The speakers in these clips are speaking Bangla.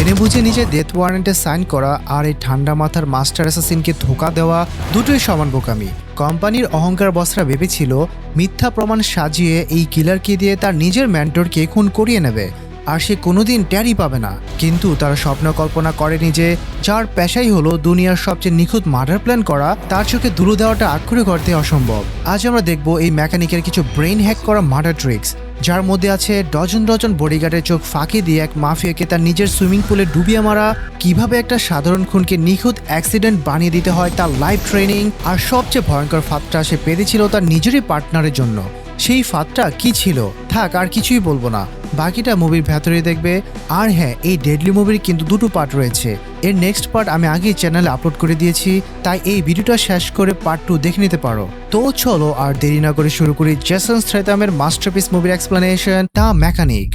জেনে বুঝে নিজে ডেথ ওয়ারেন্টে সাইন করা আর এই ঠান্ডা মাথার মাস্টার অ্যাসাসিনকে ধোঁকা দেওয়া দুটোই সমান বোকামি। কোম্পানির অহংকার বসরা ভেবেছিল মিথ্যা প্রমাণ সাজিয়ে এই কিলারকে দিয়ে তার নিজের মেন্টরকে খুন করিয়ে নেবে, আর সে কোনোদিন ট্যারই পাবে না। কিন্তু তারা স্বপ্ন কল্পনা করেনি যে যার পেশাই হলো দুনিয়ার সবচেয়ে নিখুঁত মার্ডার প্ল্যান করা, তার চোখে ধুলো দেওয়াটা আক্ষরে করতে অসম্ভব। আজ আমরা দেখব এই মেকানিকের কিছু ব্রেইন হ্যাক করা মার্ডার ট্রিক্স, যার মধ্যে আছে ডজন ডজন বডিগার্ডের চোখ ফাঁকি দিয়ে এক মাফিয়াকে তার নিজের সুইমিং পুলে ডুবিয়ে মারা, কিভাবে একটা সাধারণ খুনকে নিখুঁত অ্যাক্সিডেন্ট বানিয়ে দিতে হয় তার লাইভ ট্রেনিং, আর সবচেয়ে ভয়ঙ্কর ফাঁদটা সে পেতেছিল তার নিজেরই পার্টনারের জন্য। সেই ফাঁদটা কি ছিল? থাক, আর কিছুই বলবো না, বাকিটা মুভির ভেতরেই দেখবে। আর হ্যাঁ, এই ডেডলি মুভির কিন্তু দুটো পার্ট রয়েছে। এর নেক্সট পার্ট আমি আগেই চ্যানেলে আপলোড করে দিয়েছি, তাই এই ভিডিওটা শেষ করে পার্ট 2 দেখে নিতে পারো। তো চলো আর দেরি না করে শুরু করি জেসন স্ট্যাথামের মাস্টারপিস মুভির এক্সপ্লেনেশন, দ্য মেকানিক।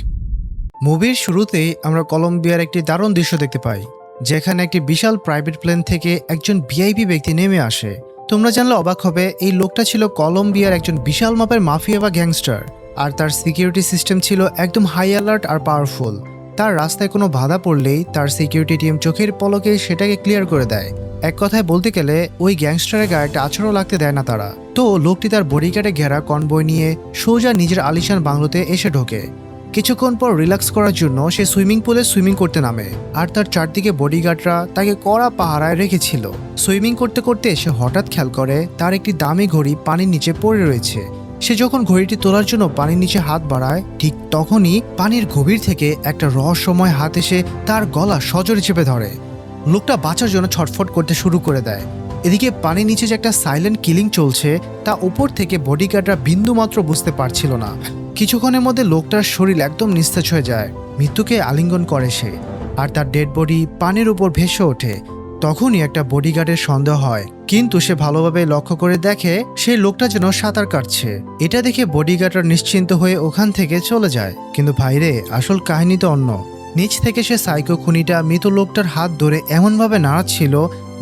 মুভির শুরুতেই আমরা কলম্বিয়ার একটি দারুণ দৃশ্য দেখতে পাই, যেখানে একটি বিশাল প্রাইভেট প্লেন থেকে একজন ভিআইপি ব্যক্তি নেমে আসে। তোমরা জানলে অবাক হবে, এই লোকটা ছিল কলম্বিয়ার একজন বিশাল মাপের মাফিয়া বা গ্যাংস্টার, আর তার সিকিউরিটি সিস্টেম ছিল একদম হাই অ্যালার্ট আর পাওয়ারফুল। তার রাস্তায় কোনো বাধা পড়লেই তার সিকিউরিটি টিম চোখের পলকে সেটাকে ক্লিয়ার করে দেয়। এক কথায় বলতে গেলে ওই গ্যাংস্টারের গায়ে একটা আছরও লাগতে দেয় না তারা। তো লোকটি তার বডিগার্ডে ঘেরা কনভয় নিয়ে সোজা নিজের আলিশান বাংলোতে এসে ঢোকে। কিছুক্ষণ পর রিল্যাক্স করার জন্য সে সুইমিং পুলে সুইমিং করতে নামে, আর তার চারদিকে বডিগার্ডরা তাকে কড়া পাহারায় রেখেছিল। সুইমিং করতে করতে সে হঠাৎ খেয়াল করে তার একটি দামি ঘড়ি পানির নিচে পড়ে রয়েছে। সে যখন ঘড়িটি তোলার জন্য পানির নিচে হাত বাড়ায়, ঠিক তখনই পানির গভীর থেকে একটা রহস্যময় হাত এসে তার গলা সজোরে চেপে ধরে। লোকটা বাঁচার জন্য ছটফট করতে শুরু করে দেয়। এদিকে পানির নিচে যে একটা সাইলেন্ট কিলিং চলছে তা উপর থেকে বডিগার্ডরা বিন্দুমাত্র বুঝতে পারছিল না। কিছুক্ষণের মধ্যে লোকটার শরীর একদম নিস্তেজ হয়ে যায়, মৃত্যুকে আলিঙ্গন করে সে, আর তার ডেড বডি পানির উপর ভেসে ওঠে। তখনই একটা বডিগার্ডের সন্দেহ হয়, কিন্তু সে ভালোভাবে লক্ষ্য করে দেখে সেই লোকটা যেন সাঁতার কাটছে। এটা দেখে বডিগার্ডরা নিশ্চিন্ত হয়ে ওখান থেকে চলে যায়। কিন্তু ভাইরে, আসল কাহিনী তো অন্য। নিচ থেকে সে সাইকো খুনিটা মৃত লোকটার হাত ধরে এমনভাবে নাড়াচ্ছিল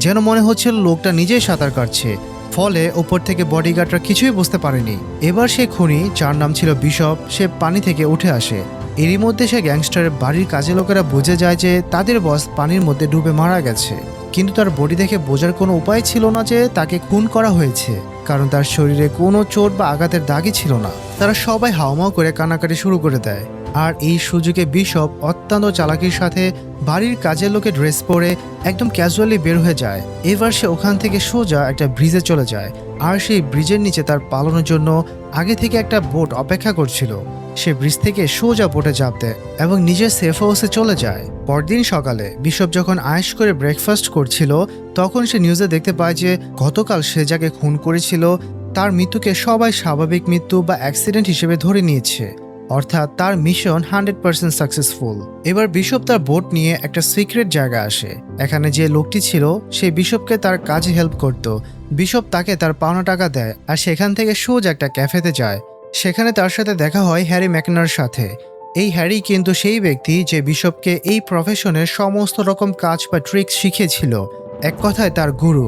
যেন মনে হচ্ছিল লোকটা নিজেই সাঁতার কাটছে। ফলে ওপর থেকে বডিগার্ডরা কিছুই বুঝতে পারেনি। এবার সে খুনি, যার নাম ছিল বিশপ, সে পানি থেকে উঠে আসে। এরই মধ্যে সে গ্যাংস্টারের বাড়ির কাজে লোকেরা বুঝে যায় যে তাদের বস পানির মধ্যে ডুবে মারা গেছে। কিন্তু তার বডি দেখে বোঝার কোনো উপায় ছিল না যে তাকে খুন করা হয়েছে, কারণ তার শরীরে কোনো চোট বা আঘাতের দাগই ছিল না। তারা সবাই হাওমাও করে কানাকাটি শুরু করে দেয়। আর এই সুযোগে বিশপ অত্যন্ত চালাকির সাথে বাড়ির কাজের লোকে ড্রেস পরে একদম ক্যাজুয়ালি বের হয়ে যায়। এবার সে ওখান থেকে সোজা একটা ব্রিজে চলে যায়, আর সেই ব্রিজের নিচে তার পালানোর জন্য আগে থেকে একটা বোট অপেক্ষা করছিল। সে ব্রিজ থেকে সোজা বোটে চাপ দেয় এবং নিজের সেফ হাউসে চলে যায়। পরদিন সকালে বিশপ যখন আয়েশ করে ব্রেকফাস্ট করছিল, তখন সে নিউজে দেখতে পায় যে গতকাল সে যাকে খুন করেছিল তার মৃত্যুকে সবাই স্বাভাবিক মৃত্যু বা অ্যাক্সিডেন্ট হিসেবে ধরে নিয়েছে, অর্থাৎ তার মিশন 100% সাকসেসফুল। এবার বিশপ তার বোট নিয়ে একটা সিক্রেট জায়গা আসে। এখানে যে লোকটি ছিল সে বিশপকে তার কাজে হেল্প করত। বিশপ তাকে তার পাওনা টাকা দেয়, আর সেখান থেকে সোজা একটা ক্যাফেতে যায়। সেখানে তার সাথে দেখা হয় হ্যারি ম্যাকনার সাথে। এই হ্যারি কিন্তু সেই ব্যক্তি যে বিশপকে এই প্রফেশনের সমস্ত রকম কাজ বা ট্রিক্স শিখিয়েছিল, এক কথায় তার গুরু।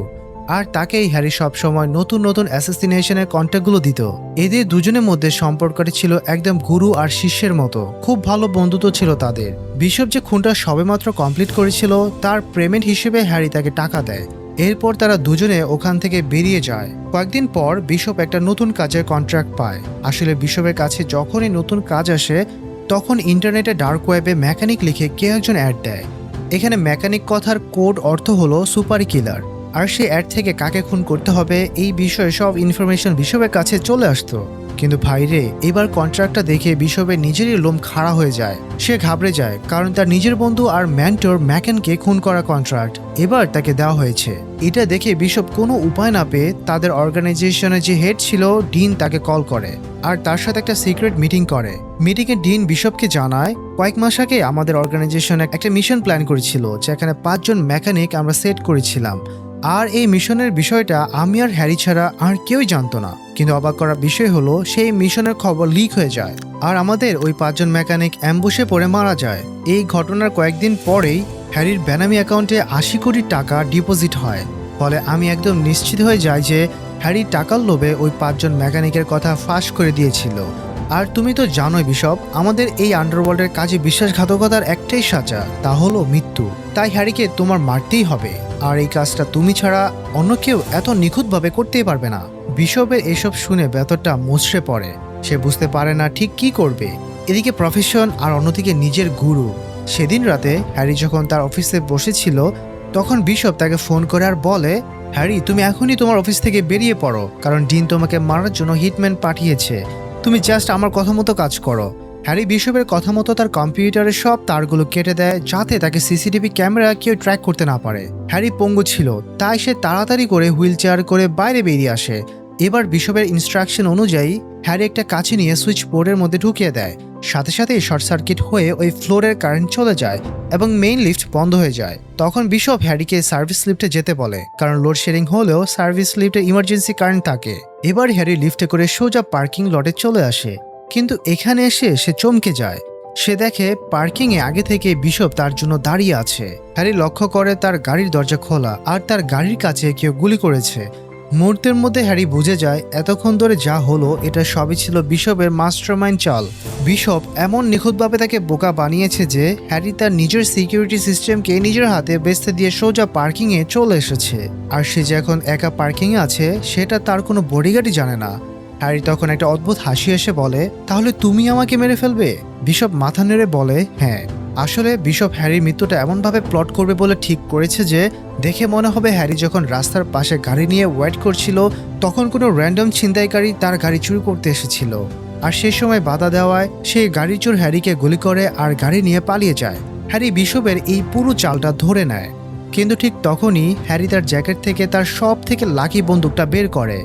আর তাকেই হ্যারি সবসময় নতুন নতুন অ্যাসাসিনেশনের কন্ট্যাক্টগুলো দিত। এদের দুজনের মধ্যে সম্পর্কটি ছিল একদম গুরু আর শিষ্যের মতো, খুব ভালো বন্ধুত্ব ছিল তাদের। বিশপ যে খুনটা সবেমাত্র কমপ্লিট করেছিল, তার পেমেন্ট হিসেবে হ্যারি তাকে টাকা দেয়। এরপর তারা দুজনে ওখান থেকে বেরিয়ে যায়। কয়েকদিন পর বিশপ একটা নতুন কাজের কন্ট্রাক্ট পায়। আসলে বিশপের কাছে যখনই নতুন কাজ আসে, তখন ইন্টারনেটে ডার্ক ওয়েবে মেকানিক লিখে কেউ একজন অ্যাড দেয়। এখানে মেকানিক কথার কোড অর্থ হলো সুপার কিলার, আর সেই অ্যাড থেকে কাকে খুন করতে হবে এই বিষয়ে সব ইনফরমেশন বিশপের কাছে চলে আসতো। কিন্তু ভাইরে, এবার কন্ট্রাক্টটা দেখে বিশপের নিজেরই লোম খাড়া হয়ে যায়। সে ঘাবড়ে যায়, কারণ তার নিজের বন্ধু আর মেন্টর ম্যাকেনকে খুন করা কন্ট্রাক্ট এবার তাকে দেওয়া হয়েছে। এটা দেখে বিশপ কোনো উপায় না পেয়ে তাদের অর্গানাইজেশনের যে হেড ছিল ডিন তাকে কল করে, আর তার সাথে একটা সিক্রেট মিটিং করে। মিটিংয়ে ডিন বিশপকে জানায়, কয়েক মাস আগে আমাদের অর্গানাইজেশনে একটা মিশন প্ল্যান করেছিল, যেখানে 5 জন মেকানিক আমরা সেট করেছিলাম। আর এই মিশনের বিষয়টা আমি আর হ্যারি ছাড়া আর কেউই জানতো না। কিন্তু অবাক করার বিষয় হলো সেই মিশনের খবর লিক হয়ে যায়, আর আমাদের ওই 5 জন মেকানিক অ্যাম্বুশে পড়ে মারা যায়। এই ঘটনার কয়েকদিন পরেই হ্যারির বেনামি অ্যাকাউন্টে 80 কোটি টাকা ডিপোজিট হয়। ফলে আমি একদম নিশ্চিত হয়ে যাই যে হ্যারি টাকার লোভে ওই 5 জন মেকানিকের কথা ফাঁস করে দিয়েছিল। আর তুমি তো জানোই বিশপ, আমাদের এই আন্ডারওয়ার্ল্ডের কাজে বিশ্বাসঘাতকতার একটাই সাজা, তা হলো মৃত্যু। তাই হ্যারিকে তোমার মারতেই হবে, আর এই কাজটা তুমি ছাড়া অন্য কেউ এত নিখুঁতভাবে করতেই পারবে না। বিশপের এসব শুনে ভেতরটা মুচড়ে পড়ে। সে বুঝতে পারে না ঠিক কি করবে। এদিকে প্রফেশন আর অন্যদিকে নিজের গুরু। সেদিন রাতে হ্যারি যখন তার অফিসে বসেছিল, তখন বিশপ তাকে ফোন করে আর বলে, হ্যারি তুমি এখনই তোমার অফিস থেকে বেরিয়ে পড়ো, কারণ ডিন তোমাকে মারার জন্য হিটম্যান পাঠিয়েছে। তুমি জাস্ট আমার কথা মতো কাজ করো। হ্যারি বিশপের কথা মতো তার কম্পিউটারের সব তারগুলো কেটে দেয়, যাতে তাকে সিসিটিভি ক্যামেরা কেউ ট্র্যাক করতে না পারে। হ্যারি পঙ্গু ছিল, তাই সে তাড়াতাড়ি করে হুইল চেয়ার করে বাইরে বেরিয়ে আসে। এবার বিশপের ইনস্ট্রাকশন অনুযায়ী হ্যারি একটা কাছে নিয়ে সুইচ বোর্ডের মধ্যে ঢুকিয়ে দেয়। সাথে সাথেই শর্ট সার্কিট হয়ে ওই ফ্লোরের কারেন্ট চলে যায় এবং মেইন লিফট বন্ধ হয়ে যায়। তখন বিশপ হ্যারিকে সার্ভিস লিফটে যেতে বলে, কারণ লোডশেডিং হলেও সার্ভিস লিফটে ইমার্জেন্সি কারেন্ট থাকে। এবার হ্যারি লিফটে করে সোজা পার্কিং লটে চলে আসে, কিন্তু এখানে এসে সে চমকে যায়। সে দেখে পার্কিংয়ে আগে থেকে বিশপ তার জন্য দাঁড়িয়ে আছে। হ্যারি লক্ষ্য করে তার গাড়ির দরজা খোলা আর তার গাড়ির কাছে কেউ গুলি করেছে। মুহূর্তের মধ্যে হ্যারি বুঝে যায় এতক্ষণ ধরে যা হলো এটা সবই ছিল বিশপের মাস্টারমাইন্ড চাল। বিশপ এমন নিখুঁতভাবে তাকে বোকা বানিয়েছে যে হ্যারি তার নিজের সিকিউরিটি সিস্টেমকে নিজের হাতে বেচতে দিয়ে সোজা পার্কিংয়ে চলে এসেছে। আর সে যে এখন একা পার্কিংয়ে আছে সেটা তার কোনো বডিগার্ডই জানে না। হ্যারি তখন একটা অদ্ভুত হাসি এসে বলে, তাহলে তুমি আমাকে মেরে ফেলবে? বিশপ মাথা নেড়ে বলে, হ্যাঁ। আসলে বিশপ হ্যারির মৃত্যুটা এমনভাবে প্লট করবে বলে ঠিক করেছে যে দেখে মনে হবে হ্যারি যখন রাস্তার পাশে গাড়ি নিয়ে ওয়েট করছিল, তখন কোনো র্যান্ডম ছিনতাইকারী তার গাড়ি চুরি করতে এসেছিল। আর সেই সময় বাধা দেওয়ায় সেই গাড়ি চোর হ্যারিকে গুলি করে আর গাড়ি নিয়ে পালিয়ে যায়। হ্যারি বিশপের এই পুরো চালটা ধরে নেয়। কিন্তু ঠিক তখনই হ্যারি তার জ্যাকেট থেকে তার সব থেকে লাকি বন্দুকটা বের করে।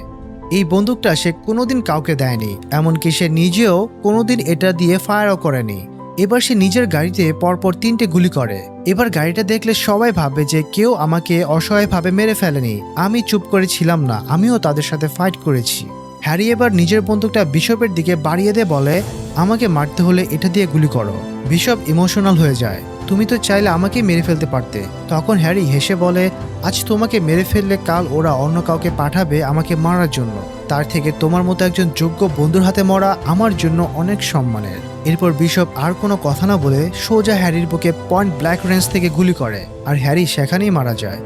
এই বন্দুকটা সে কোনোদিন কাউকে দেয়নি, এমনকি সে নিজেও কোনোদিন এটা দিয়ে ফায়ারও করেনি। এবার সে নিজের গাড়িতে পরপর 3টে গুলি করে। এবার গাড়িটা দেখলে সবাই ভাববে যে কেউ আমাকে অসহায়ভাবে মেরে ফেলেনি। আমি চুপ করে ছিলাম না, আমিও তাদের সাথে ফাইট করেছি। হ্যারি এবার নিজের বন্দুকটা বিশপের দিকে বাড়িয়ে দিয়ে বলে, আমাকে মারতে হলে এটা দিয়ে গুলি করো। বিশপ ইমোশনাল হয়ে যায়, তুমি তো চাইলে আমাকে মেরে ফেলতে পারতে। তখন হ্যারি হেসে বলে, আজ তোমাকে মেরে ফেললে কাল ওরা অন্য কাউকে পাঠাবে আমাকে মারার জন্য। তার থেকে তোমার মতো একজন যোগ্য বন্ধুর হাতে মরা আমার জন্য অনেক সম্মানের। এরপর বিশপ আর কোনো কথা না বলে সোজা হ্যারির বুকে পয়েন্ট ব্ল্যাক রেঞ্জ থেকে গুলি করে, আর হ্যারি সেখানেই মারা যায়।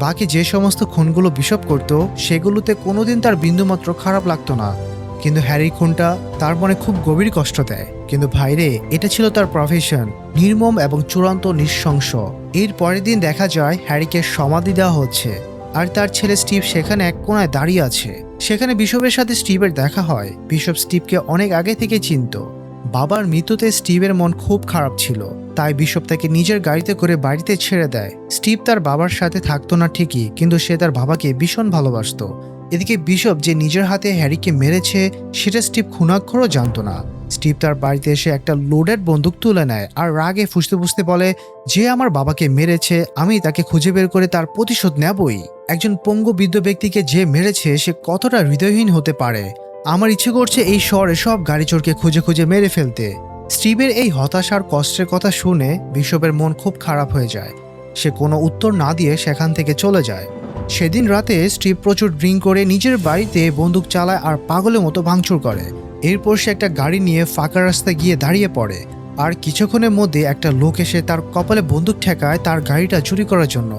বাকি যে সমস্ত খুনগুলো বিশপ করত সেগুলোতে কোনোদিন তার বিন্দুমাত্র খারাপ লাগতো না, কিন্তু হ্যারির খুনটা তার মনে খুব গভীর কষ্ট দেয়। কিন্তু ভাইরে, এটা ছিল তার প্রফেশন, নির্মম এবং চূড়ান্ত নৃশংস। এর পরের দিন দেখা যায় হ্যারিকে সমাধি দেওয়া হচ্ছে, আর তার ছেলে স্টিভ সেখানে এক কোণায় দাঁড়িয়ে আছে। সেখানে বিশপের সাথে স্টিভের দেখা হয়। বিশপ স্টিভকে অনেক আগে থেকে চিনত। বাবার মৃত্যুতে স্টিভের মন খুব খারাপ ছিল, তাই বিশপ তাকে নিজের গাড়িতে করে বাড়িতে ছেড়ে দেয়। স্টিভ তার বাবার সাথে থাকতো না ঠিকই, কিন্তু সে তার বাবাকে ভীষণ ভালোবাসতো। এদিকে বিশপ যে নিজের হাতে হ্যারিকে মেরেছে সেটা স্টিভ খুনাক্ষরও জানতো না। স্টিভ তার বাড়িতে এসে একটা লোডেড বন্দুক তুলে নেয় আর রাগে ফুঁসতে ফুঁসতে বলে, যে আমার বাবাকে মেরেছে আমি তাকে খুঁজে বের করে তার প্রতিশোধ নেবই। একজন পঙ্গু বৃদ্ধ ব্যক্তিকে যে মেরেছে সে কতটা হৃদয়হীন হতে পারে। আমার ইচ্ছে করছে এই শহরে সব গাড়ি চোরকে খুঁজে খুঁজে মেরে ফেলতে। স্টিভের এই হতাশার কষ্টের কথা শুনে বিশপের মন খুব খারাপ হয়ে যায়। সে কোনো উত্তর না দিয়ে সেখান থেকে চলে যায়। সেদিন রাতে স্টিভ প্রচুর ড্রিঙ্ক করে নিজের বাড়িতে বন্দুক চালায় আর পাগলের মতো ভাঙচুর করে। এরপর সে একটা গাড়ি নিয়ে ফাঁকা রাস্তায় গিয়ে দাঁড়িয়ে পড়ে, আর কিছুক্ষণের মধ্যে একটা লোক এসে তার কপালে বন্দুক ঠেকায় তার গাড়িটা চুরি করার জন্য।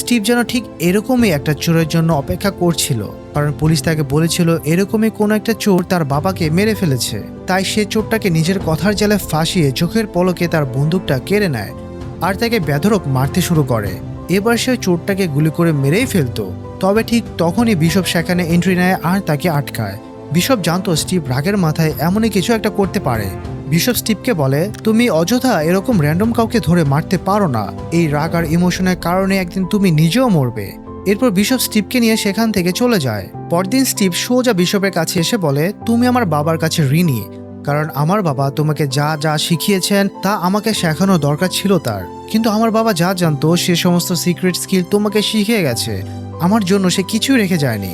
স্টিভ যেন ঠিক এরকমই একটা চোরের জন্য অপেক্ষা করছিল, কারণ পুলিশ তাকে বলেছিল এরকমই কোনো একটা চোর তার বাবাকে মেরে ফেলেছে। তাই সে চোরটাকে নিজের কথার জালে ফাঁসিয়ে চোখের পলকে তার বন্দুকটা কেড়ে নেয় আর তাকে বেধড়ক মারতে শুরু করে। এবার সে চোরটাকে গুলি করে মেরেই ফেলতো। তবে ঠিক তখনই বিশপ সেখানে এন্ট্রি নেয় আর তাকে আটকায়। বিশপ জানতো স্টিভ রাগের মাথায় এমনই কিছু একটা করতে পারে। বিশপ স্টিভকে বলে, তুমি অযথা এরকম র্যান্ডম কাউকে ধরে মারতে পারো না। এই রাগ আর ইমোশনের কারণে একদিন তুমি নিজেও মরবে। এরপর বিশপ স্টিভকে নিয়ে সেখান থেকে চলে যায়। পরদিন স্টিভ সোজা বিশপের কাছে এসে বলে, তুমি আমার বাবার কাছে ঋণী, কারণ আমার বাবা তোমাকে যা যা শিখিয়েছেন তা আমাকে শেখানোর দরকার ছিল তার। কিন্তু আমার বাবা যা জানতো সে সমস্ত সিক্রেট স্কিল তোমাকে শিখিয়ে গেছে। আমার জন্য সে কিছুই রেখে যায়নি।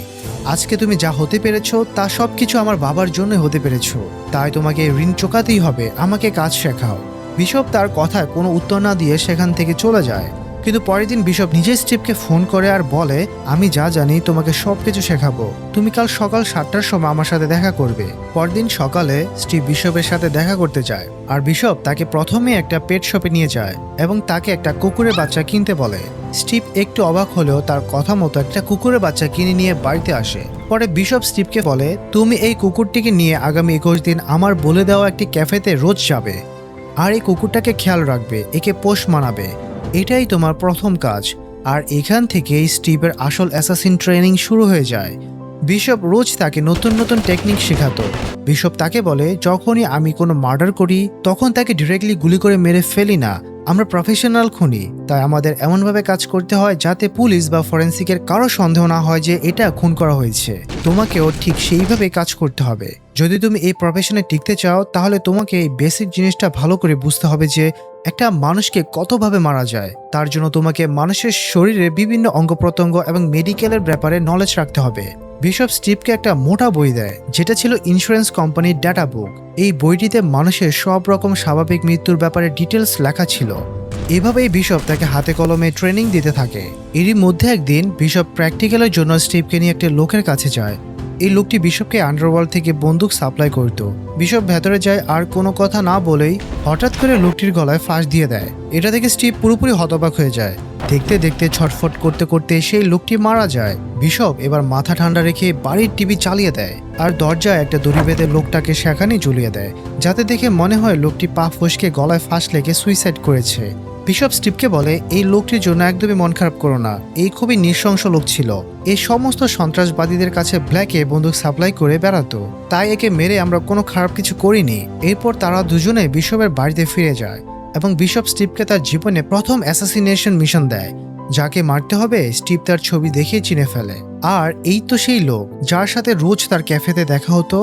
আজকে তুমি যা হতে পেরেছো তা সব কিছু আমার বাবার জন্য হতে পেরেছো। তাই তোমাকে ঋণ চোকাতেই হবে, আমাকে কাজ শেখাও। বিশপ তার কথায় কোনো উত্তর না দিয়ে সেখান থেকে চলে যায়। কিন্তু পরের দিন বিশপ নিজেই স্টিভকে ফোন করে আর বলে, আমি যা জানি তোমাকে সবকিছু শেখাবো, তুমি কাল সকাল 7টার সময় আমার সাথে দেখা করবে। পরদিন সকালে স্টিভ বিশপের সাথে দেখা করতে যায়, আর বিশপ তাকে প্রথমে একটা পেট শপে নিয়ে যায় এবং তাকে একটা কুকুরের বাচ্চা কিনতে বলে। স্টিভ একটু অবাক হলেও তার কথা মতো একটা কুকুরের বাচ্চা কিনে নিয়ে বাড়িতে আসে। পরে বিশপ স্টিভকে বলে, তুমি এই কুকুরটিকে নিয়ে আগামী 21 দিন আমার বলে দেওয়া একটি ক্যাফেতে রোজ যাবে, আর এই কুকুরটাকে খেয়াল রাখবে, একে পোষ মানাবে, এটাই তোমার প্রথম কাজ। আর এখান থেকেই স্টিভের আসল অ্যাসাসিন ট্রেনিং শুরু হয়ে যায়। বিশপ রোজ তাকে নতুন নতুন টেকনিক শেখাতো। বিশপ তাকে বলে, যখনই আমি কোনো মার্ডার করি তখন তাকে ডিরেক্টলি গুলি করে মেরে ফেলি না, আমরা প্রফেশনাল খুনি, তাই আমাদের এমনভাবে কাজ করতে হয় যাতে পুলিশ বা ফরেন্সিকের কারো সন্দেহ না হয় যে এটা খুন করা হয়েছে। তোমাকেও ঠিক সেইভাবে কাজ করতে হবে। যদি তুমি এই প্রফেশনে টিকতে চাও তাহলে তোমাকে এই বেসিক জিনিসটা ভালো করে বুঝতে হবে যে একটা মানুষকে কতভাবে মারা যায়। তার জন্য তোমাকে মানুষের শরীরে বিভিন্ন অঙ্গ প্রত্যঙ্গ এবং মেডিকেলের ব্যাপারে নলেজ রাখতে হবে। বিশপ স্টিভকে একটা মোটা বই দেয়, যেটা ছিল ইন্স্যুরেন্স কোম্পানির ডাটা বুক। এই বইটিতে মানুষের সব রকম স্বাভাবিক মৃত্যুর ব্যাপারে ডিটেলস লেখা ছিল। এভাবেই বিশপ তাকে হাতে কলমে ট্রেনিং দিতে থাকে। এরই মধ্যে একদিন বিশপ প্র্যাকটিক্যালের জন্য স্টিভকে নিয়ে একটা লোকের কাছে যায়। এই লোকটি বিশপকে আন্ডারওয়ার্ল্ড থেকে বন্দুক সাপ্লাই করত। বিশপ ভেতরে যায় আর কোনো কথা না বলেই হঠাৎ করে লোকটির গলায় ফাঁস দিয়ে দেয়। এটা দেখে স্টিভ পুরোপুরি হতবাক হয়ে যায়। দেখতে দেখতে ছটফট করতে করতে সেই লোকটি মারা যায়। বিশপ এবার মাথা ঠান্ডা রেখে বাড়ির টিভি চালিয়ে দেয় আর দরজায় একটা দড়ি বেঁধে লোকটাকে সেখানেই ঝুলিয়ে দেয়, যাতে দেখে মনে হয় লোকটি পা ফসকে গলায় ফাঁস লেগে সুইসাইড করেছে। বিশপ স্টিভকে বলে, এই লোকটির জন্য একদমই মন খারাপ করো না, এই খুবই নৃশংস লোক ছিল, এই সমস্ত সন্ত্রাসবাদীদের কাছে ব্ল্যাকে বন্দুক সাপ্লাই করে বেড়াতো, তাই একে মেরে আমরা কোনো খারাপ কিছু করিনি। এরপর তারা দুজনে বিশপের বাড়িতে ফিরে যায় এবং বিশপ স্টিভকে তার জীবনে প্রথম অ্যাসাসিনেশন মিশন দেয়। যাকে মারতে হবে স্টিভ তার ছবি দেখে চিনে ফেলে। আর এই তো সেই লোক যার সাথে রোজ তার ক্যাফেতে দেখা হতো।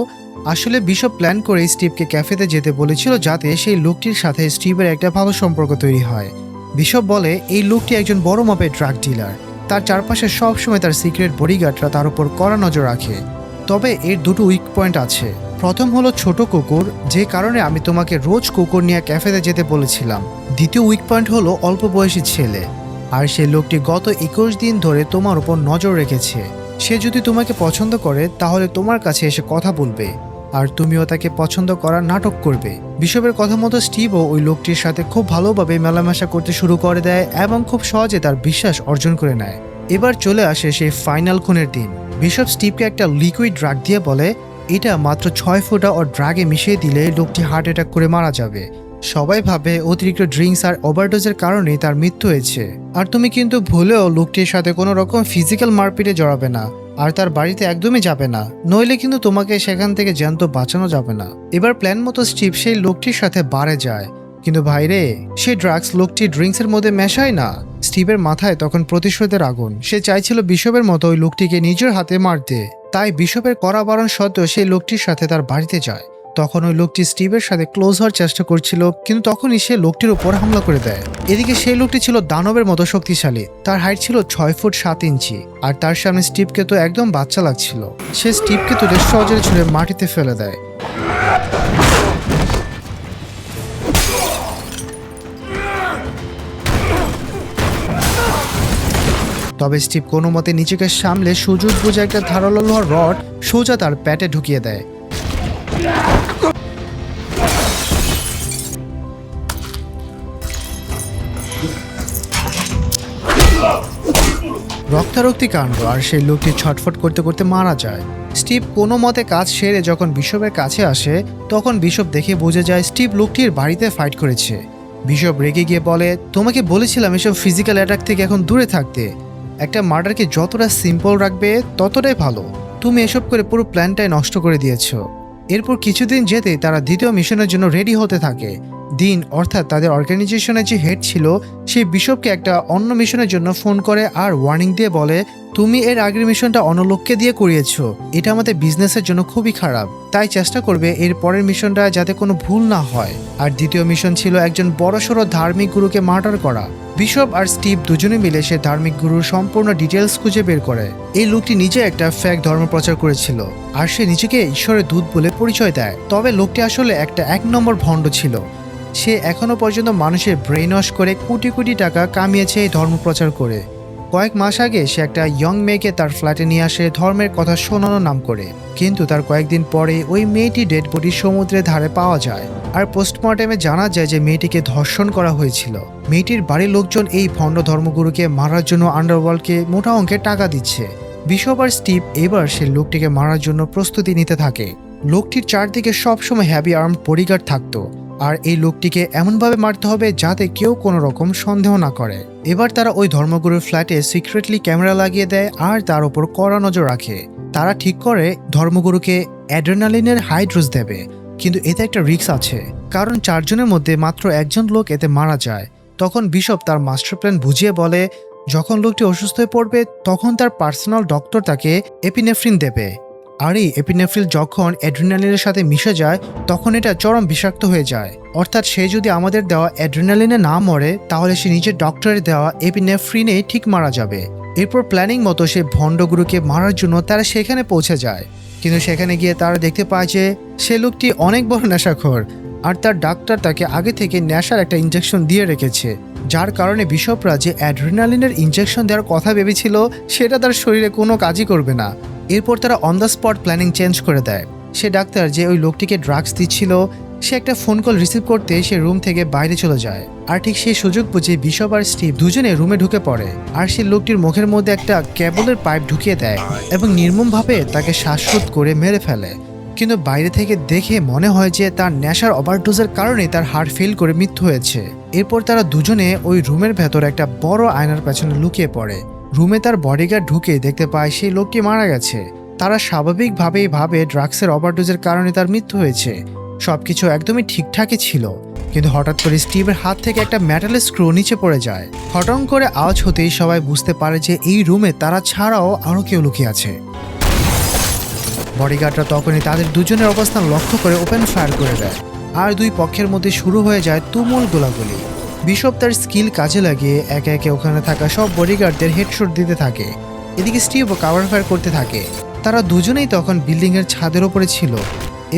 আসলে বিশপ প্ল্যান করে স্টিভকে ক্যাফেতে যেতে বলেছিল যাতে সেই লোকটির সাথে স্টিভের একটা ভালো সম্পর্ক তৈরি হয়। বিশপ বলে, এই লোকটি একজন বড় মাপের ড্রাগ ডিলার, তার চারপাশে সবসময় তার সিক্রেট বডিগার্ডরা তার উপর কড়া নজর রাখে। তবে এর দুটো উইক পয়েন্ট আছে। প্রথম হলো ছোট কুকুর, যে কারণে আমি তোমাকে রোজ কুকুর নিয়ে ক্যাফেতে যেতে বলেছিলাম। দ্বিতীয় উইক পয়েন্ট হলো অল্প বয়সী ছেলে, আর সেই লোকটি গত 21 দিন ধরে তোমার উপর নজর রেখেছে। সে যদি তোমাকে পছন্দ করে তাহলে তোমার কাছে এসে কথা বলবে, আর তুমিও তাকে পছন্দ করার নাটক করবে। বিশপের কথা মতো স্টিভও ওই লোকটির সাথে খুব ভালোভাবে মেলামেশা করতে শুরু করে দেয় এবং খুব সহজে তার বিশ্বাস অর্জন করে নেয়। এবার চলে আসে সেই ফাইনাল খুনের দিন। বিশপ স্টিভকে একটা লিকুইড ড্রাগ দিয়ে বলে, এটা মাত্র 6 ফোঁটা ও ড্রাগে মিশিয়ে দিলে লোকটি হার্ট অ্যাটাক করে মারা যাবে। সবাই ভাবে অতিরিক্ত ড্রিঙ্কস আর ওভারডোজের কারণেই তার মৃত্যু হয়েছে। আর তুমি কিন্তু ভুলেও লোকটির সাথে কোনো রকম ফিজিক্যাল মারপিটে জড়াবে না, আর তার বাড়িতে একদমই যাবে না, নইলে কিন্তু তোমাকে সেখান থেকে জ্যান্ত বাঁচানো যাবে না। এবার প্ল্যান মতো স্টিভ সেই লোকটির সাথে বারে যায়, কিন্তু ভাইরে, সেই ড্রাগস লোকটি ড্রিঙ্কসের মধ্যে মেশায় না। স্টিভের মাথায় তখন প্রতিশোধের আগুন। সে চাইছিল বিশপের মতো ওই লোকটিকে নিজের হাতে মারতে, তাই বিশপের কড়া বারণ সত্ত্বেও সেই লোকটির সাথে তার বাড়িতে যায়। তখন ওই লোকটি স্টিভের সাথে ক্লোজ হওয়ার চেষ্টা করছিল, কিন্তু তখনই সে লোকটির উপর হামলা করে দেয়। এদিকে সেই লোকটি ছিল দানবের মতো শক্তিশালী। তার হাইট ছিল 6 ফুট 7 ইঞ্চি, আর তার সামনে স্টিভকে তো একদম বাচ্চা লাগছিল। সে স্টিভকে তুলে সহজে ছুঁড়ে মাটিতে ফেলে দেয়। তবে স্টিভ কোনো মতে নিজেকে সামলে সুযোগ বুঝে একটা ধারালো লোহার রড সোজা তার পেটে ঢুকিয়ে দেয়। রক্তারক্তি কাণ্ড, আর সেই লোকটি ছটফট করতে করতে মারা যায়। স্টিভ কোনো মতে কাজ সেরে যখন বিশপের কাছে আসে তখন বিশপ দেখে বুঝে যায় স্টিভ লোকটির বাড়িতে ফাইট করেছে। বিশপ রেগে গিয়ে বলে, তোমাকে বলেছিলাম এসব ফিজিক্যাল অ্যাটাক থেকে এখন দূরে থাকতে। একটা মার্ডারকে যতটা সিম্পল রাখবে ততটাই ভালো। তুমি এসব করে পুরো প্ল্যানটাই নষ্ট করে দিয়েছো। এরপর কিছুদিন যেতেই তারা দ্বিতীয় মিশনের জন্য রেডি হতে থাকে। দিন অর্থাৎ তাদের অর্গানাইজেশনের যে হেড ছিল সেই বিশপকে একটা অন্য মিশনের জন্য ফোন করে আর ওয়ার্নিং দিয়ে বলে, তুমি এর আগের মিশনটা অন্য লোককে দিয়ে করিয়েছো, এটা আমাদের বিজনেসের জন্য খুবই খারাপ, তাই চেষ্টা করবে এর পরের মিশনটা যাতে কোনো ভুল না হয়। আর দ্বিতীয় মিশন ছিল একজন বড়সড় ধার্মিক গুরুকে মার্ডার করা। বিশপ আর স্টিভ দুজনে মিলে সে ধার্মিক গুরুর সম্পূর্ণ ডিটেলস খুঁজে বের করে। এই লোকটি নিজে একটা ফ্যাক ধর্ম প্রচার করেছিল, আর সে নিজেকে ঈশ্বরের দূত বলে পরিচয় দেয়। তবে লোকটি আসলে একটা 1 নম্বর ভণ্ড ছিল, সে এখনো পর্যন্ত মানুষের ব্রেন ওয়াশ করে কোটি কোটি টাকা কামিয়েছে এই ধর্ম প্রচার করে। কয়েক মাস আগে সে একটা ইয়ং মেয়েকে তার ফ্ল্যাটে নিয়ে আসে ধর্মের কথা শোনানোর নাম করে, কিন্তু তার কয়েকদিন পরে ওই মেয়েটি ডেড বডি সমুদ্রের ধারে পাওয়া যায়। আর পোস্টমর্টেমে জানা যায় যে মেয়েটিকে ধর্ষণ করা হয়েছিল। মেয়েটির বাড়ির লোকজন এই ভণ্ড ধর্মগুরুকে মারার জন্য আন্ডারওয়ার্ল্ডকে মোটা অঙ্কের টাকা দিচ্ছে। বিশপ আর স্টিভ এবার সে লোকটিকে মারার জন্য প্রস্তুতি নিতে থাকে। লোকটির চারদিকে সবসময় হ্যাভি আর্মড বডিগার্ড থাকতো, আর এই লোকটিকে এমনভাবে মারতে হবে যাতে কেউ কোনো রকম সন্দেহ না করে। এবার তারা ওই ধর্মগুরুর ফ্ল্যাটে সিক্রেটলি ক্যামেরা লাগিয়ে দেয় আর তার উপর কড়া নজর রাখে। তারা ঠিক করে ধর্মগুরুকে অ্যাড্রেনালিনের হাই ডোজ দেবে, কিন্তু এতে একটা রিস্ক আছে, কারণ চারজনের মধ্যে মাত্র একজন লোক এতে মারা যায়। তখন বিশপ তার মাস্টার প্ল্যান বুঝিয়ে বলে যখন লোকটি অসুস্থ হয়ে পড়বে তখন তার পার্সোনাল ডক্টর তাকে এপিনেফ্রিন দেবে। আর এই এপিনেফ্রিন যখন অ্যাড্রিনালিনের সাথে মিশে যায় তখন এটা চরম বিষাক্ত হয়ে যায়। অর্থাৎ সে যদি আমাদের দেওয়া অ্যাড্রিনালিনে না মরে তাহলে সে নিজের ডক্টরের দেওয়া এপিনেফ্রিনে ঠিক মারা যাবে। এরপর প্ল্যানিং মতো সে ভণ্ডগুরুকে মারার জন্য তারা সেখানে পৌঁছে যায়, কিন্তু সেখানে গিয়ে তারা দেখতে পায় যে সে লোকটি অনেক বড় নেশাখোর, আর তার ডাক্তার তাকে আগে থেকে নেশার একটা ইনজেকশন দিয়ে রেখেছে, যার কারণে বিশপরা যে অ্যাড্রিনালিনের ইনজেকশন দেওয়ার কথা ভেবেছিল সেটা তার শরীরে কোনো কাজই করবে না। এরপর তারা on the spot planning change করে দেয়। সে ডাক্তার যে ওই লোকটিকে ড্রাগস দিচ্ছিল সে একটা ফোন কল রিসিভ করতে সে রুম থেকে বাইরে চলে যায়, আর ঠিক সেই সুযোগ বুঝে বিশপ আর স্টিভ দুজনে রুমে ঢুকে পড়ে আর সে লোকটির মুখের মধ্যে একটা কেবলের পাইপ ঢুকিয়ে দেয় এবং নির্মমভাবে তাকে শ্বাসরোধ করে মেরে ফেলে। কিন্তু বাইরে থেকে দেখে মনে হয় যে তার নেশার ওভারডোজের কারণে তার হার্ট ফেল করে মৃত্যু হয়েছে। এরপর তারা দুজনে ওই রুমের ভেতর একটা বড় আয়নার পেছনে লুকিয়ে পড়ে। রুমে তার বডিগার্ড ঢুকে দেখতে পায় সেই লোকটি মারা গেছে। তারা স্বাভাবিকভাবেই ভাবে ড্রাগসের ওভারডোজের কারণে তার মৃত্যু হয়েছে। সবকিছু একদমই ঠিকঠাকই ছিল, কিন্তু হঠাৎ করে স্টিভের হাত থেকে একটা মেটালের স্ক্রু নিচে পড়ে যায়। হঠাৎ করে আওয়াজ হতেই সবাই বুঝতে পারে যে এই রুমে তারা ছাড়াও আরও কেউ লুকিয়ে আছে। বডিগার্ডরা তখনই তাদের দুজনের অবস্থান লক্ষ্য করে ওপেন ফায়ার করে দেয়, আর দুই পক্ষের মধ্যে শুরু হয়ে যায় তুমুল গোলাগুলি। বিশপ তার স্কিল কাজে লাগিয়ে একে একে ওখানে থাকা সব বডিগার্ডদের হেডশট দিতে থাকে। এদিকে স্টিভও কাভার ফায়ার করতে থাকে। তারা দুজনেই তখন বিল্ডিংয়ের ছাদের ওপরে ছিল।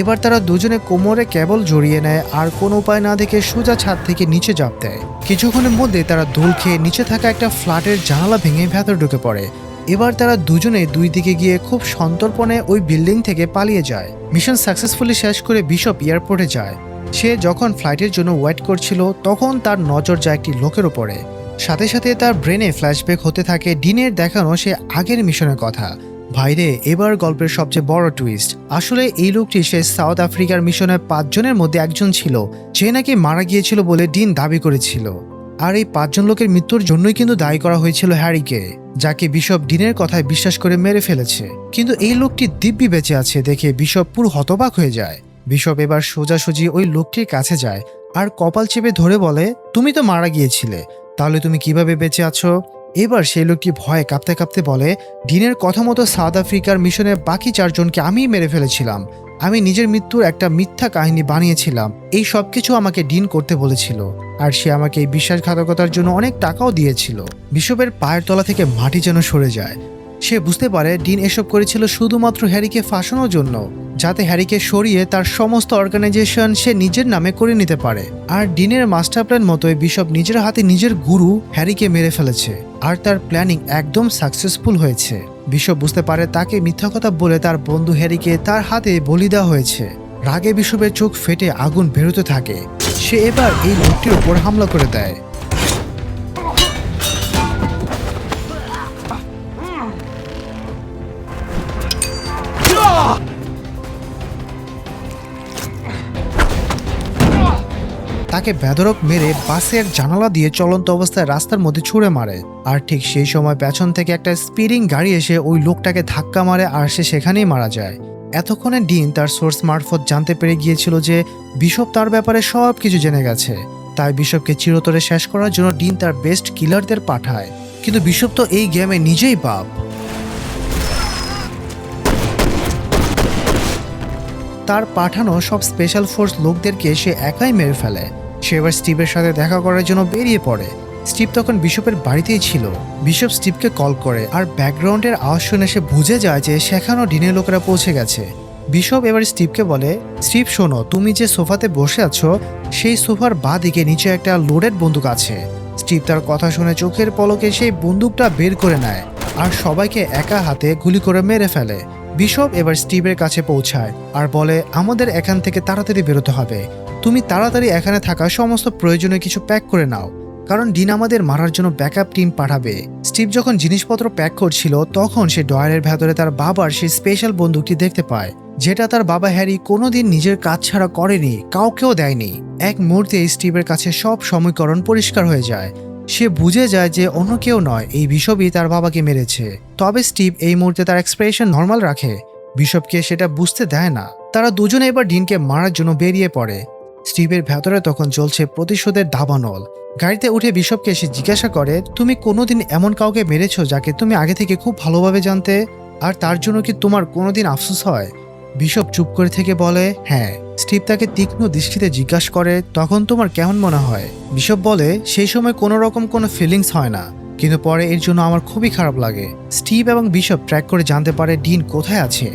এবার তারা দুজনে কোমরে কেবল জড়িয়ে নেয় আর কোনো উপায় না দেখে সোজা ছাদ থেকে নিচে ঝাঁপ দেয়। কিছুক্ষণের মধ্যে তারা দোল খেয়ে নিচে থাকা একটা ফ্ল্যাটের জানালা ভেঙে ভেতর ঢুকে পড়ে। এবার তারা দুজনে দুই দিকে গিয়ে খুব সন্তর্পণে ওই বিল্ডিং থেকে পালিয়ে যায়। মিশন সাকসেসফুলি শেষ করে বিশপ এয়ারপোর্টে যায়। সে যখন ফ্লাইটের জন্য ওয়েট করছিল তখন তার নজর যায় একটি লোকের ওপরে। সাথে সাথে তার ব্রেনে ফ্ল্যাশব্যাক হতে থাকে ডিনের দেখানো সে আগের মিশনের কথা। ভাইরে, এবার গল্পের সবচেয়ে বড় টুইস্ট। আসলে এই লোকটি সে সাউথ আফ্রিকার মিশনের 5 জনের মধ্যে একজন ছিল, যে নাকি মারা গিয়েছিল বলে ডিন দাবি করেছিল। আর এই 5 জন লোকের মৃত্যুর জন্যই কিন্তু দায়ী করা হয়েছিল হ্যারিকে, যাকে বিশপ ডিনের কথায় বিশ্বাস করে মেরে ফেলেছে। কিন্তু এই লোকটি দিব্যি বেঁচে আছে দেখে বিশপ পুরো হতবাক হয়ে যায়। বিশপ এবার সোজাসুজি ওই লোকটির কাছে যায় আর কপাল চেপে ধরে বলে, তুমি তো মারা গিয়েছিলে, তাহলে তুমি কিভাবে বেঁচে আছো? এবার সেই লোকটি ভয়ে কাঁপতে কাঁপতে বলে, ডিনের কথা মতো সাউথ আফ্রিকার মিশনের বাকি 4 জনকে আমিই মেরে ফেলেছিলাম। আমি নিজের মৃত্যুর একটা মিথ্যা কাহিনী বানিয়েছিলাম। এই সব কিছু আমাকে ডিন করতে বলেছিল, আর সে আমাকে এই বিশ্বাসঘাতকতার জন্য অনেক টাকাও দিয়েছিল। বিশপের পায়ের তলা থেকে মাটি যেন সরে যায়। সে বুঝতে পারে ডিন এসব করেছিল শুধুমাত্র হ্যারিকে ফাঁসানোর জন্য, যাতে হ্যারিকে সরিয়ে তার সমস্ত অর্গানাইজেশন সে নিজের নামে করে নিতে পারে। আর ডিনের মাস্টার প্ল্যান মতোই বিশপ নিজের হাতে নিজের গুরু হ্যারিকে মেরে ফেলেছে, আর তার প্ল্যানিং একদম সাকসেসফুল হয়েছে। বিশপ বুঝতে পারে তাকে মিথ্যা কথা বলে তার বন্ধু হ্যারিকে তার হাতে বলি দেওয়া হয়েছে। রাগে বিশপের চোখ ফেটে আগুন বেরোতে থাকে। সে এবার এই লোকটির উপর হামলা করে দেয়। তাকে বেধড়ক মেরে বাসের জানালা দিয়ে চলন্ত অবস্থায় রাস্তার মধ্যে ছুঁড়ে মারে। আর ঠিক সেই সময় পেছন থেকে একটা স্পিডিং গাড়ি এসে ওই লোকটাকে ধাক্কা মারে আর সে সেখানেই মারা যায়। এতক্ষণে ডিন তার সোর্স মারফত জানতে পেরে গিয়েছিল যে বিশপ তার ব্যাপারে সব কিছু জেনে গেছে। তাই বিশপকে চিরতরে শেষ করার জন্য ডিন তার বেস্ট কিলারদের পাঠায়। কিন্তু বিশপ তো এই গেমে নিজেই বাপ। তার পাঠানো সব স্পেশাল ফোর্স লোকদেরকে সে একাই মেরে ফেলে। সে এবার স্টিভের সাথে দেখা করার জন্য বেরিয়ে পড়ে। স্টিভ তখন বিশপের বাড়িতেই ছিল। বিশপ স্টিভকে কল করে আর ব্যাকগ্রাউন্ডের আওয়াজ শুনে সে বুঝে যায় যে সেখানেও ডিনের লোকেরা পৌঁছে গেছে। বিশপ এবার স্টিভকে বলে, স্টিভ শোনো, তুমি যে সোফাতে বসে আছো সেই সোফার বাঁ দিকে নিচে একটা লোডেড বন্দুক আছে। স্টিভ তার কথা শুনে চোখের পলকে সেই বন্দুকটা বের করে নেয় আর সবাইকে একা হাতে গুলি করে মেরে ফেলে। বিশপ এবার স্টিভের কাছে পৌঁছায় আর বলে, আমাদের এখান থেকে তাড়াতাড়ি বেরোতে হবে। তুমি তাড়াতাড়ি এখানে থাকা সমস্ত প্রয়োজনীয় কিছু প্যাক করে নাও, কারণ ডিন আমাদের মারার জন্য ব্যাকআপ টিম পাঠাবে। স্টিভ যখন জিনিসপত্র প্যাক করছিল তখন সে ড্রয়ারের ভেতরে তার বাবার সেই স্পেশাল বন্দুকটি দেখতে পায়, যেটা তার বাবা হ্যারি কোনোদিন নিজের কাজ ছাড়া করেনি, কাউকেও দেয়নি। এক মুহূর্তে স্টিভের কাছে সব সমীকরণ পরিষ্কার হয়ে যায়। সে বুঝে যায় যে অন্য কেউ নয়, এই বিশপই তার বাবাকে মেরেছে। তবে স্টিভ এই মুহূর্তে তার এক্সপ্রেশন নর্মাল রাখে, বিশপকে সেটা বুঝতে দেয় না। তারা দুজনে এবার ডিনকে মারার জন্য বেরিয়ে পড়ে। স্টিভের ভেতরে তখন চলছে প্রতিশোধের দাবানল। গাড়িতে উঠে বিশপকে এসে জিজ্ঞাসা করে, তুমি কোনোদিন এমন কাউকে মেরেছো যাকে তুমি আগে থেকে খুব ভালোভাবে জানতে, আর তার জন্য কি তোমার কোনোদিন আফসোস হয়? বিশপ চুপ করে থেকে বলে, হ্যাঁ। স্টিভ তাকে তীক্ষ্ণ দৃষ্টিতে জিজ্ঞাসা করে, তখন তোমার কেমন মনে হয়? বিশপ বলে, সেই সময় কোনো রকম কোনো ফিলিংস হয় না, কিন্তু পরে এর জন্য আমার খুবই খারাপ লাগে। স্টিভ এবং বিশপ ট্র্যাক করে জানতে পারে ডিন কোথায় আছে,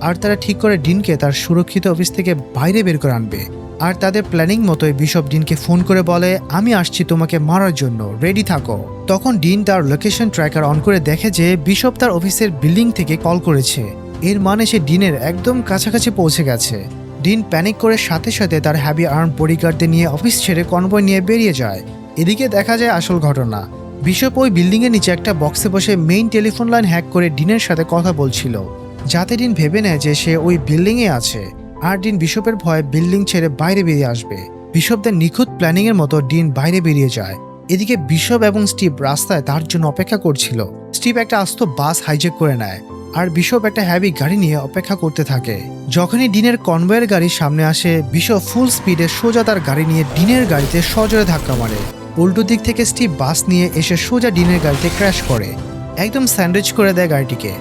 আর তারা ঠিক করে ডিনকে তার সুরক্ষিত অফিস থেকে বাইরে বের করে আনবে। আর তাদের প্ল্যানিং মতোই বিশপ ডিনকে ফোন করে বলে, আমি আসছি তোমাকে মারার জন্য, রেডি থাকো। তখন ডিন তার লোকেশন ট্র্যাকার অন করে দেখে যে বিশপ তার অফিসের বিল্ডিং থেকে কল করেছে। এর মানে সে ডিনের একদম কাছাকাছি পৌঁছে গেছে। ডিন প্যানিক করে সাথে সাথে তার হ্যাভি আর্ম বডিগার্ডদের নিয়ে অফিস ছেড়ে কনভয় নিয়ে বেরিয়ে যায়। এদিকে দেখা যায় আসল ঘটনা। বিশপ ওই বিল্ডিংয়ের নিচে একটা বক্সে বসে মেইন টেলিফোন লাইন হ্যাক করে ডিনের সাথে কথা বলছিল, যাতে ডিন ভেবে নেয় যে সে ওই বিল্ডিংয়ে আছে। আর ডিন বিশপের ভয়ে বিল্ডিং ছেড়ে বাইরে বেরিয়ে আসবে। বিশপদের নিখুঁত প্ল্যানিং এর মতো ডিন বাইরে বেরিয়ে যায়। এদিকে বিশপ এবং স্টিভ রাস্তায় তার জন্য অপেক্ষা করছিল। স্টিভ একটা আস্ত বাস হাইজ্যাক করে নেয়, আর বিশপ একটা হ্যাভি গাড়ি নিয়ে অপেক্ষা করতে থাকে। যখনই ডিনের কনভয়ের গাড়ি সামনে আসে, বিশপ ফুল স্পিডে সোজা তার গাড়ি নিয়ে ডিনের গাড়িতে সজোরে ধাক্কা মারে। উল্টো দিক থেকে স্টিভ বাস নিয়ে এসে সোজা ডিনের গাড়িতে ক্র্যাশ করে, একদম স্যান্ডউইচ করে দেয় গাড়িটিকে।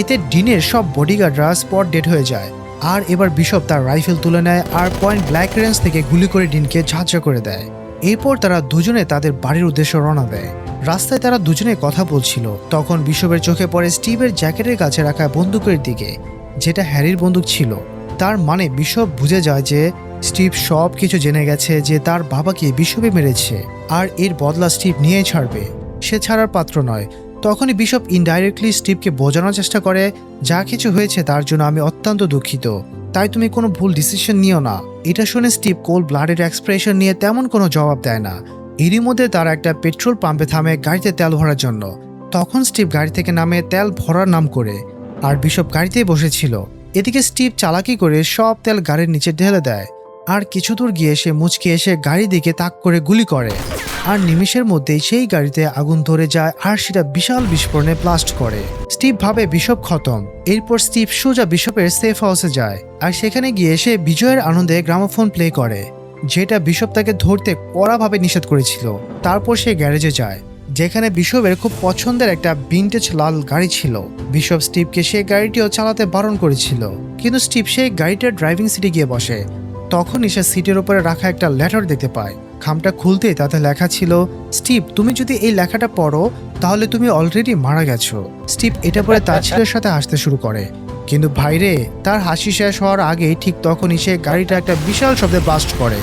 এতে ডিনের সব বডিগার্ডরা স্পট ডেড হয়ে যায়। আর এবার বিশপ তার রাইফেল তুলে নেয় আর পয়েন্ট ব্ল্যাক রেঞ্জ থেকে গুলি করে ডিনকে ঝাঁঝরা করে দেয়। এরপর তারা দুজনে তাদের বাড়ির উদ্দেশ্যে রওনা দেয়। রাস্তায় তারা দুজনে কথা বলছিল, তখন বিশপের চোখে পড়ে স্টিভের জ্যাকেটের কাছে রাখা বন্দুকের দিকে, যেটা হ্যারির বন্দুক ছিল। তার মানে বিশপ বুঝে যায় যে স্টিভ সব কিছু জেনে গেছে যে তার বাবাকে বিশপে মেরেছে, আর এর বদলা স্টিভ নিয়ে ছাড়বে, সে ছাড়ার পাত্র নয়। তখনই বিশপ ইনডাইরেক্টলি স্টিভকে বোঝানোর চেষ্টা করে, যা কিছু হয়েছে তার জন্য আমি অত্যন্ত দুঃখিত, তাই তুমি কোনো ভুল ডিসিশন নিও না। এটা শুনে স্টিভ কোল্ড ব্লাডের এক্সপ্রেশন নিয়ে তেমন কোনো জবাব দেয় না। এরই মধ্যে তারা একটা পেট্রোল পাম্পে থামে গাড়িতে তেল ভরার জন্য। তখন স্টিভ গাড়ি থেকে নামে তেল ভরার নাম করে, আর বিশপ গাড়িতেই বসেছিল। এদিকে স্টিভ চালাকি করে সব তেল গাড়ির নিচে ঢেলে দেয়, আর কিছু দূর গিয়ে সে মুচকে এসে গাড়ির দিকে তাক করে গুলি করে। আর নিমিষের মধ্যেই সেই গাড়িতে আগুন ধরে যায়, আর সেটা বিশাল বিস্ফোরণে ব্লাস্ট করে। স্টিভ ভাবে বিশপ খতম। এরপর স্টিভ সোজা বিশপের সেফ হাউসে যায়, আর সেখানে গিয়ে সে বিজয়ের আনন্দে গ্রামোফোন প্লে করে, যেটা বিশপ তাকে ধরতে কড়াভাবে নিষেধ করেছিল। তারপর সে গ্যারেজে যায়, যেখানে বিশপের খুব পছন্দের একটা ভিনটেজ লাল গাড়ি ছিল। বিশপ স্টিভকে সেই গাড়িটিও চালাতে বারণ করেছিল, কিন্তু স্টিভ সেই গাড়িটার ড্রাইভিং সিটে গিয়ে বসে। তখনই সে সিটের উপরে রাখা একটা লেটার দেখতে পায়। খামটা খুলতেই তাতে লেখা ছিল, স্টিভ তুমি যদি এই লেখাটা পড়ো তাহলে তুমি অলরেডি মারা গেছো। স্টিভ এটা পরে তার ছেলের সাথে হাসতে শুরু করে, কিন্তু ভাইরে, তার হাসি শেষ হওয়ার আগেই ঠিক তখনই সে গাড়িটা একটা বিশাল শব্দে ব্লাস্ট করে,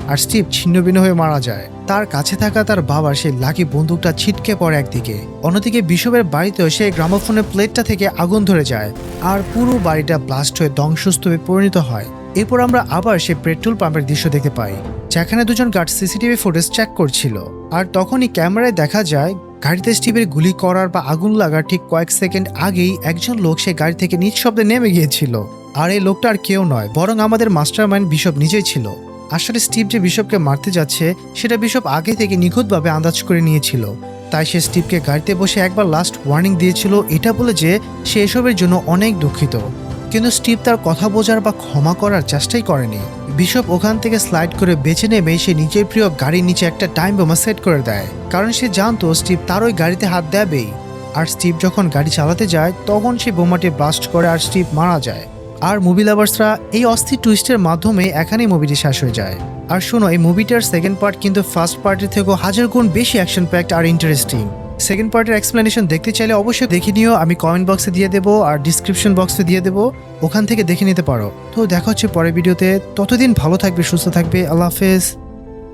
আর স্টিভ ছিন্নভিন্ন হয়ে মারা যায়। তার কাছে থাকা তার বাবার সেই লাকি বন্দুকটা ছিটকে পড়ে একদিকে। অন্যদিকে বিশপের বাড়িতেও সেই গ্রামোফোনের প্লেটটা থেকে আগুন ধরে যায়, আর পুরো বাড়িটা ব্লাস্ট হয়ে ধ্বংসস্তূপে পরিণত হয়। এরপর আমরা আবার সেই পেট্রোল পাম্পের দৃশ্য দেখতে পাই, যেখানে দুজন গার্ড সিসিটিভি ফুটেজ চেক করছিল। আর তখনই ক্যামেরায় দেখা যায় গাড়িতে স্টিভের গুলি করার বা আগুন লাগার ঠিক কয়েক সেকেন্ড আগেই একজন লোক সে গাড়ি থেকে নিঃশব্দে নেমে গিয়েছিল। আর এই লোকটা আর কেউ নয়, বরং আমাদের মাস্টারমাইন্ড বিশপ নিজেই ছিল। আসলে স্টিভ যে বিশপকে মারতে যাচ্ছে সেটা বিশপ আগে থেকে নিখুঁতভাবে আন্দাজ করে নিয়েছিল, তাই সে স্টিভকে গাড়িতে বসে একবার লাস্ট ওয়ার্নিং দিয়েছিল, এটা বলে যে সে এসবের জন্য অনেক দুঃখিত। কিন্তু স্টিভ তার কথা বোঝার বা ক্ষমা করার চেষ্টাই করেনি। বিশপ ওখান থেকে স্লাইড করে বেঁচে নেমে সে নিজের প্রিয় গাড়ির নিচে একটা টাইম বোমা সেট করে দেয়, কারণ সে জানতো স্টিভ তার ওই গাড়িতে হাত দেবেই। আর স্টিভ যখন গাড়ি চালাতে যায় তখন সে বোমাটি ব্লাস্ট করে আর স্টিভ মারা যায়। আর মুভি লাভার্সরা এই অস্থির টুইস্টের মাধ্যমে এখানেই মুভিটি শেষ হয়ে যায়। আর শোনো, এই মুভিটার সেকেন্ড পার্ট কিন্তু ফার্স্ট পার্টের থেকেও হাজার গুণ বেশি অ্যাকশন প্যাকড আর ইন্টারেস্টিং। সেকেন্ড পার্টের এক্সপ্লেনেশন দেখতে চাইলে অবশ্যই দেখে নিও, আমি কমেন্ট বক্সে দিয়ে দেবো আর ডিসক্রিপশন বক্সে দিয়ে দেবো, ওখান থেকে দেখে নিতে পারো। তো দেখা হচ্ছে পরের ভিডিওতে, ততদিন ভালো থাকবে, সুস্থ থাকবে, আল্লাহ হাফেজ।